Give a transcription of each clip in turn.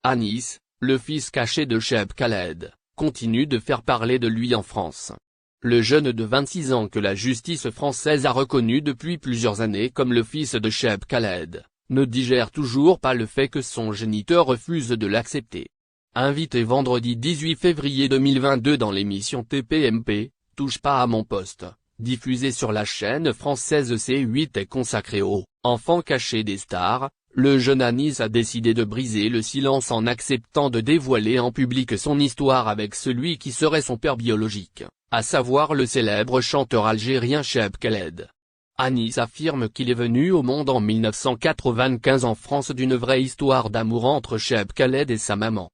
Anis, le fils caché de Cheb Khaled, continue de faire parler de lui en France. Le jeune de 26 ans que la justice française a reconnu depuis plusieurs années comme le fils de Cheb Khaled, ne digère toujours pas le fait que son géniteur refuse de l'accepter. Invité vendredi 18 février 2022 dans l'émission TPMP, Touche pas à mon poste, diffusée sur la chaîne française C8 et consacrée aux enfants cachés des stars, le jeune Anis a décidé de briser le silence en acceptant de dévoiler en public son histoire avec celui qui serait son père biologique, à savoir le célèbre chanteur algérien Cheb Khaled. Anis affirme qu'il est venu au monde en 1995 en France d'une vraie histoire d'amour entre Cheb Khaled et sa maman.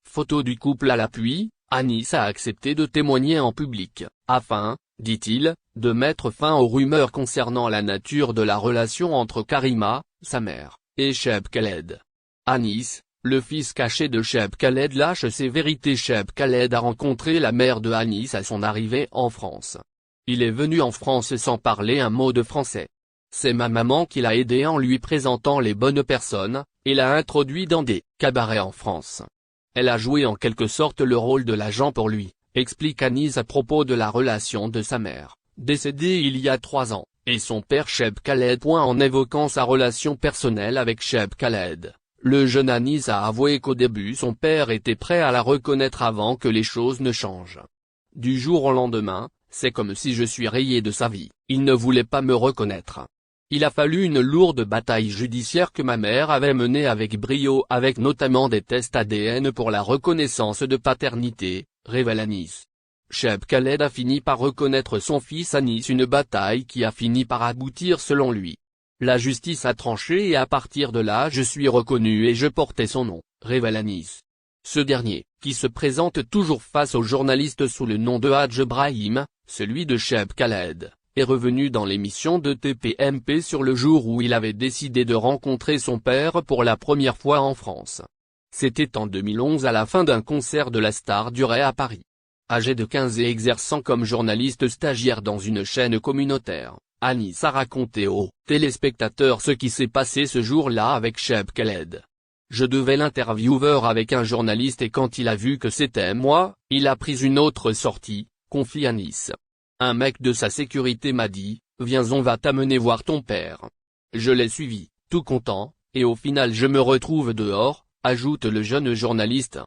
Photo du couple à l'appui, Anis a accepté de témoigner en public, afin, dit-il, de mettre fin aux rumeurs concernant la nature de la relation entre Karima, sa mère, et Cheb Khaled. Anis, le fils caché de Cheb Khaled lâche ses vérités. Cheb Khaled a rencontré la mère de Anis à son arrivée en France. Il est venu en France sans parler un mot de français. C'est ma maman qui l'a aidé en lui présentant les bonnes personnes, et l'a introduit dans des cabarets en France. Elle a joué en quelque sorte le rôle de l'agent pour lui, explique Anis à propos de la relation de sa mère, décédée il y a 3 ans, et son père Cheb Khaled. En évoquant sa relation personnelle avec Cheb Khaled, le jeune Anis a avoué qu'au début son père était prêt à la reconnaître avant que les choses ne changent. Du jour au lendemain, c'est comme si je suis rayé de sa vie, il ne voulait pas me reconnaître. Il a fallu une lourde bataille judiciaire que ma mère avait menée avec brio, avec notamment des tests ADN pour la reconnaissance de paternité, révèle Anis. Cheb Khaled a fini par reconnaître son fils Anis, une bataille qui a fini par aboutir selon lui. La justice a tranché et à partir de là je suis reconnu et je portais son nom, révèle Anis. Ce dernier, qui se présente toujours face aux journalistes sous le nom de Hadj Brahim, celui de Cheb Khaled, est revenu dans l'émission de TPMP sur le jour où il avait décidé de rencontrer son père pour la première fois en France. C'était en 2011 à la fin d'un concert de la star du Ray à Paris. Âgé de 15 et exerçant comme journaliste stagiaire dans une chaîne communautaire, Anis a raconté aux téléspectateurs ce qui s'est passé ce jour-là avec Cheb Khaled. Je devais l'interviewer avec un journaliste et quand il a vu que c'était moi, il a pris une autre sortie, confie Anis. Un mec de sa sécurité m'a dit, viens on va t'amener voir ton père. Je l'ai suivi, tout content, et au final je me retrouve dehors, ajoute le jeune journaliste.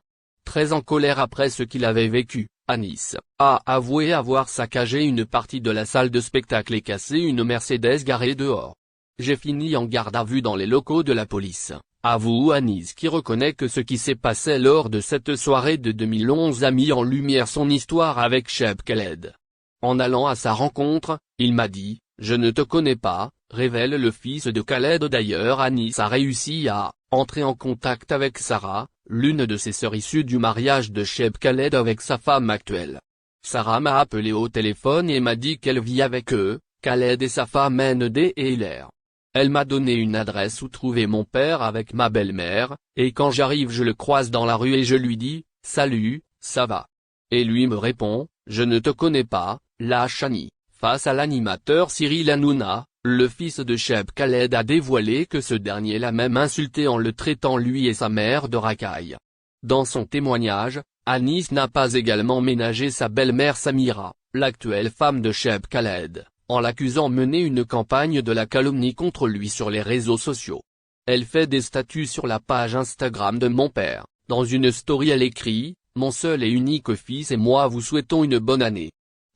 Très en colère après ce qu'il avait vécu, Anis a avoué avoir saccagé une partie de la salle de spectacle et cassé une Mercedes garée dehors. J'ai fini en garde à vue dans les locaux de la police, avoue Anis qui reconnaît que ce qui s'est passé lors de cette soirée de 2011 a mis en lumière son histoire avec Cheb Khaled. En allant à sa rencontre, il m'a dit, je ne te connais pas, révèle le fils de Khaled. D'ailleurs Anis a réussi à entrer en contact avec Sarah, l'une de ses sœurs issues du mariage de Cheb Khaled avec sa femme actuelle. Sarah m'a appelé au téléphone et m'a dit qu'elle vit avec eux, Khaled et sa femme Nd et Hilaire. Elle m'a donné une adresse où trouver mon père avec ma belle-mère, et quand j'arrive je le croise dans la rue et je lui dis, salut, ça va? Et lui me répond, je ne te connais pas, lâche Annie. Face à l'animateur Cyril Hanouna, le fils de Cheb Khaled a dévoilé que ce dernier l'a même insulté en le traitant lui et sa mère de racaille. Dans son témoignage, Anis n'a pas également ménagé sa belle-mère Samira, l'actuelle femme de Cheb Khaled, en l'accusant de mener une campagne de la calomnie contre lui sur les réseaux sociaux. Elle fait des statuts sur la page Instagram de mon père. Dans une story elle écrit, mon seul et unique fils et moi vous souhaitons une bonne année.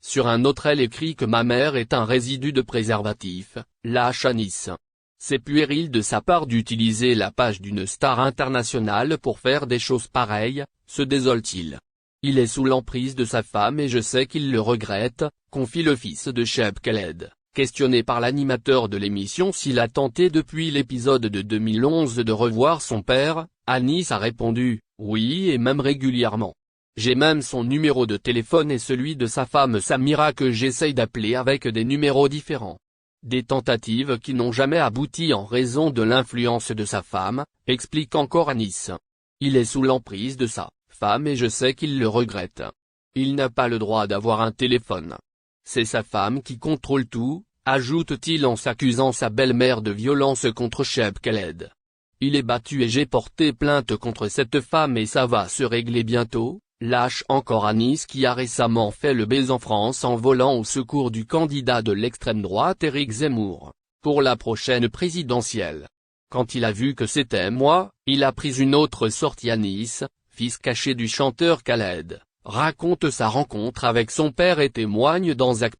Sur un autre elle écrit que ma mère est un résidu de préservatif, lâche Anis. C'est puéril de sa part d'utiliser la page d'une star internationale pour faire des choses pareilles, se désole-t-il. Il est sous l'emprise de sa femme et je sais qu'il le regrette, confie le fils de Cheb Khaled. Questionné par l'animateur de l'émission s'il a tenté depuis l'épisode de 2011 de revoir son père, Anis a répondu, oui et même régulièrement. J'ai même son numéro de téléphone et celui de sa femme Samira que j'essaye d'appeler avec des numéros différents. Des tentatives qui n'ont jamais abouti en raison de l'influence de sa femme, explique encore Anis. Il est sous l'emprise de sa femme et je sais qu'il le regrette. Il n'a pas le droit d'avoir un téléphone. C'est sa femme qui contrôle tout, ajoute-t-il en s'accusant sa belle-mère de violence contre Cheb Khaled. il est battu et j'ai porté plainte contre cette femme et ça va se régler bientôt, lâche encore Anis qui a récemment fait le buzz en France en volant au secours du candidat de l'extrême droite Éric Zemmour, pour la prochaine présidentielle. Quand il a vu que c'était moi, il a pris une autre sortie. Anis, fils caché du chanteur Khaled, raconte sa rencontre avec son père et témoigne dans Actu.